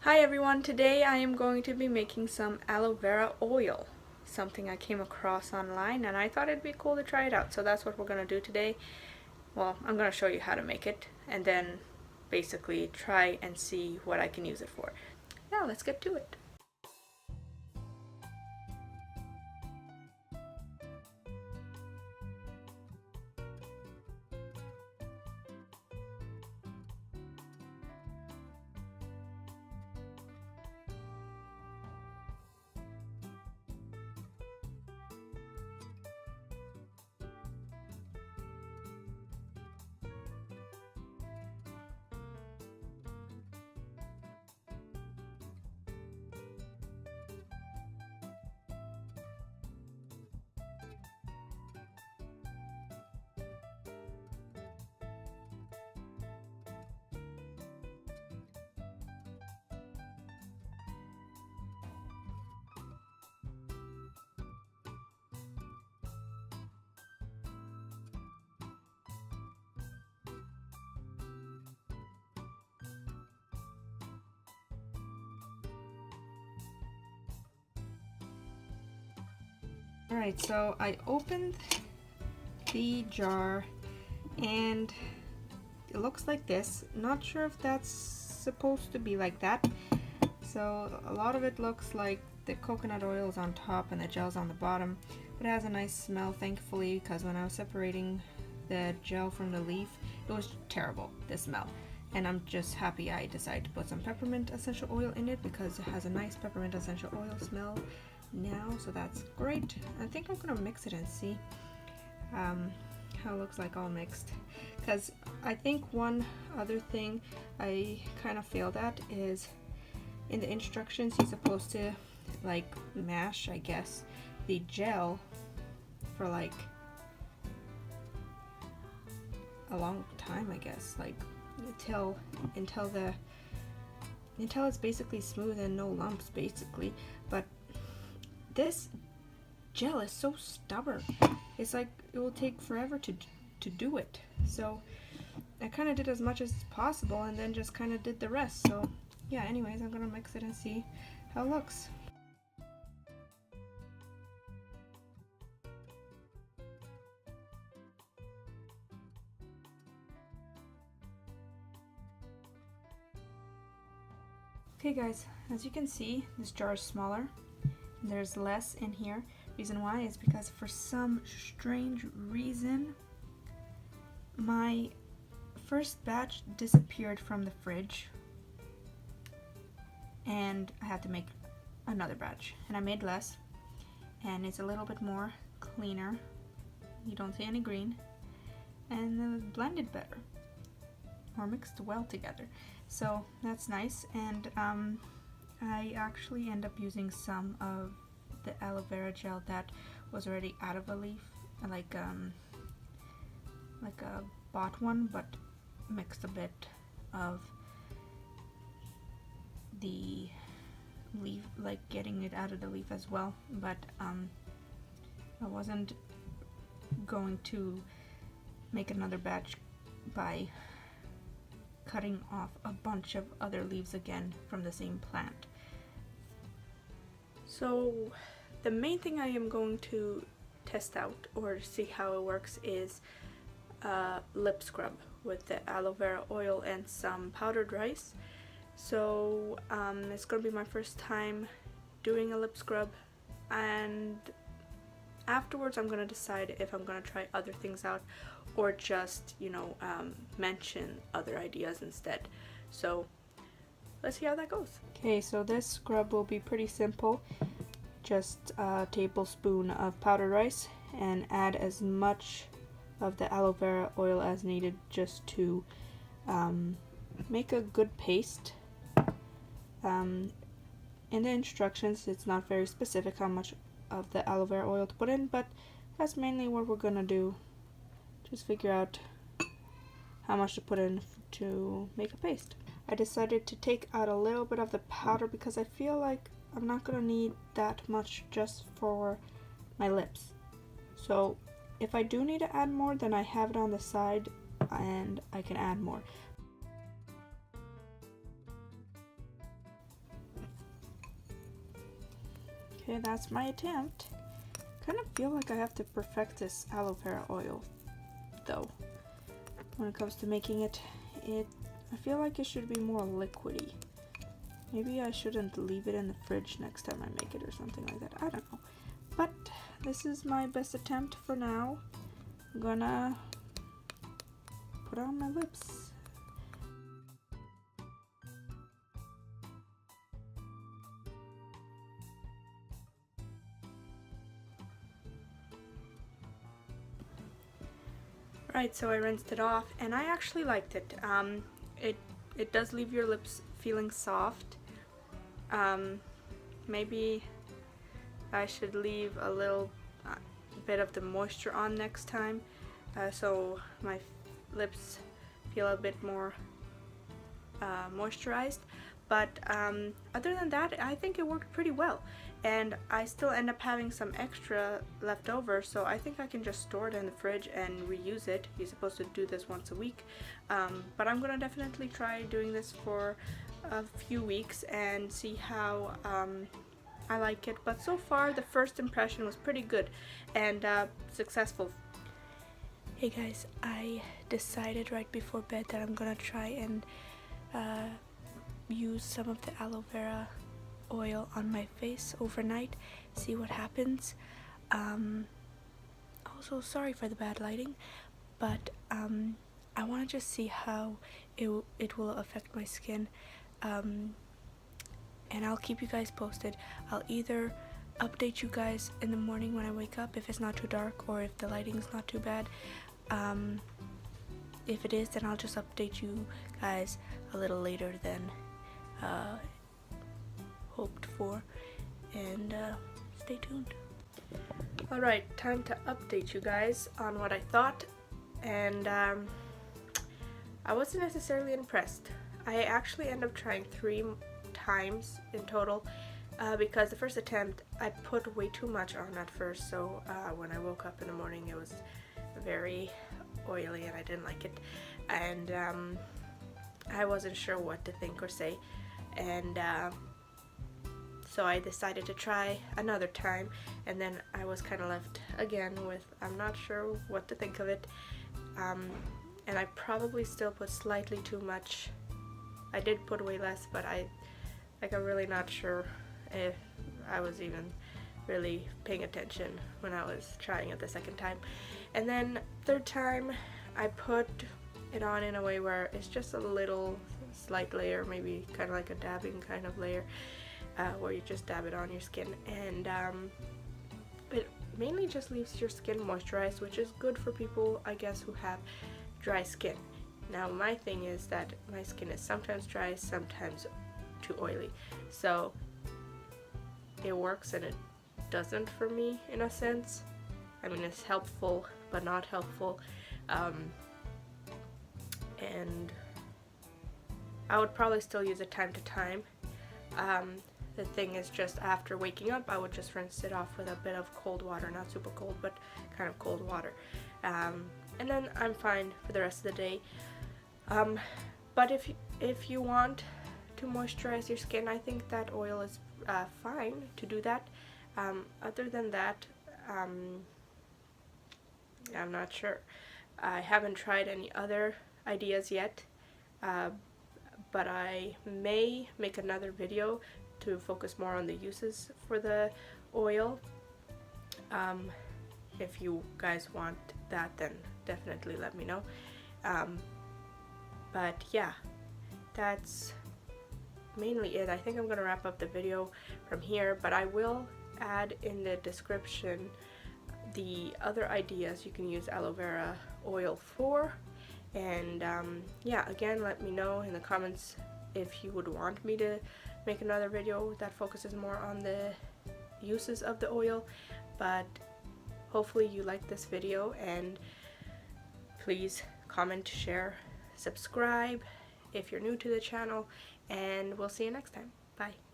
Hi everyone, today I am going to be making some aloe vera oil, something I came across online and I thought it'd be cool to try it out. So that's what we're going to do today. Well, I'm going to show you how to make it and then basically try and see what I can use it for. Now let's get to it. Alright, so I opened the jar and it looks like this. Not sure if that's supposed to be like that. So a lot of it looks like the coconut oil is on top and the gel's on the bottom. But it has a nice smell, thankfully, because when I was separating the gel from the leaf, it was terrible, the smell. And I'm just happy I decided to put some peppermint essential oil in it because it has a nice peppermint essential oil smell now, so that's great. I think I'm gonna mix it and see how it looks like all mixed, because I think one other thing I kind of failed at is in the instructions you're supposed to like mash, I guess, the gel for like a long time, I guess, like until it's basically smooth and no lumps basically. But this gel is so stubborn. It's like it will take forever to do it. So I kind of did as much as possible and then just kind of did the rest. So yeah, anyways, I'm gonna mix it and see how it looks. Okay guys, as you can see, this jar is smaller. There's less in here. Reason why is because for some strange reason my first batch disappeared from the fridge and I had to make another batch, and I made less and it's a little bit more cleaner. You don't see any green and blended better or mixed well together, so that's nice. And I actually end up using some of the aloe vera gel that was already out of a leaf, like a bought one, but mixed a bit of the leaf, like getting it out of the leaf as well. But I wasn't going to make another batch by cutting off a bunch of other leaves again from the same plant. So the main thing I am going to test out or see how it works is lip scrub with the aloe vera oil and some powdered rice. So it's gonna be my first time doing a lip scrub, and afterwards I'm gonna decide if I'm gonna try other things out or just, you know, mention other ideas instead. So let's see how that goes. Okay, so this scrub will be pretty simple. Just a tablespoon of powdered rice and add as much of the aloe vera oil as needed just to make a good paste. In the instructions it's not very specific how much of the aloe vera oil to put in, but that's mainly what we're gonna do. Just figure out how much to put in to make a paste. I decided to take out a little bit of the powder because I feel like I'm not gonna need that much just for my lips. So if I do need to add more, then I have it on the side and I can add more. Okay, that's my attempt. Kind of feel like I have to perfect this aloe vera oil though. When it comes to making it, I feel like it should be more liquidy. Maybe I shouldn't leave it in the fridge next time I make it or something like that. I don't know. But this is my best attempt for now. I'm gonna put on my lips. Right, so I rinsed it off and I actually liked it. It does leave your lips feeling soft. Maybe I should leave a little bit of the moisture on next time, so my lips feel a bit more moisturized. But other than that, I think it worked pretty well, and I still end up having some extra left over, so I think I can just store it in the fridge and reuse it. You're supposed to do this once a week, but I'm gonna definitely try doing this for a few weeks and see how I like it. But so far the first impression was pretty good and successful. Hey guys, I decided right before bed that I'm gonna try and use some of the aloe vera oil on my face overnight, see what happens. Also, sorry for the bad lighting, but I want to just see how it will affect my skin, and I'll keep you guys posted. I'll either update you guys in the morning when I wake up if it's not too dark, or if the lighting's not too bad. If it is, then I'll just update you guys a little later than hoped for, and stay tuned. Alright, time to update you guys on what I thought, and I wasn't necessarily impressed. I actually ended up trying 3 times in total, because the first attempt I put way too much on at first, so when I woke up in the morning it was very oily and I didn't like it, and I wasn't sure what to think or say, and so I decided to try another time, and then I was kind of left again with I'm not sure what to think of it, and I probably still put slightly too much. I did put way less, but I'm really not sure if I was even really paying attention when I was trying it the second time. And then third time I put it on in a way where it's just a little slight layer, maybe kind of like a dabbing kind of layer, where you just dab it on your skin, and it mainly just leaves your skin moisturized, which is good for people, I guess, who have dry skin. Now my thing is that my skin is sometimes dry, sometimes too oily, so it works and it doesn't for me in a sense. I mean, it's helpful but not helpful, and I would probably still use it time to time. The thing is, just after waking up I would just rinse it off with a bit of cold water, not super cold but kind of cold water, and then I'm fine for the rest of the day. But if you want to moisturize your skin, I think that oil is fine to do that. Other than that, I'm not sure. I haven't tried any other ideas yet, but I may make another video to focus more on the uses for the oil. If you guys want that, then definitely let me know. But yeah, that's mainly it. I think I'm gonna wrap up the video from here, but I will add in the description the other ideas you can use aloe vera oil for, and yeah, again, let me know in the comments if you would want me to make another video that focuses more on the uses of the oil. But hopefully you like this video, and please comment, share, subscribe if you're new to the channel, and we'll see you next time. Bye.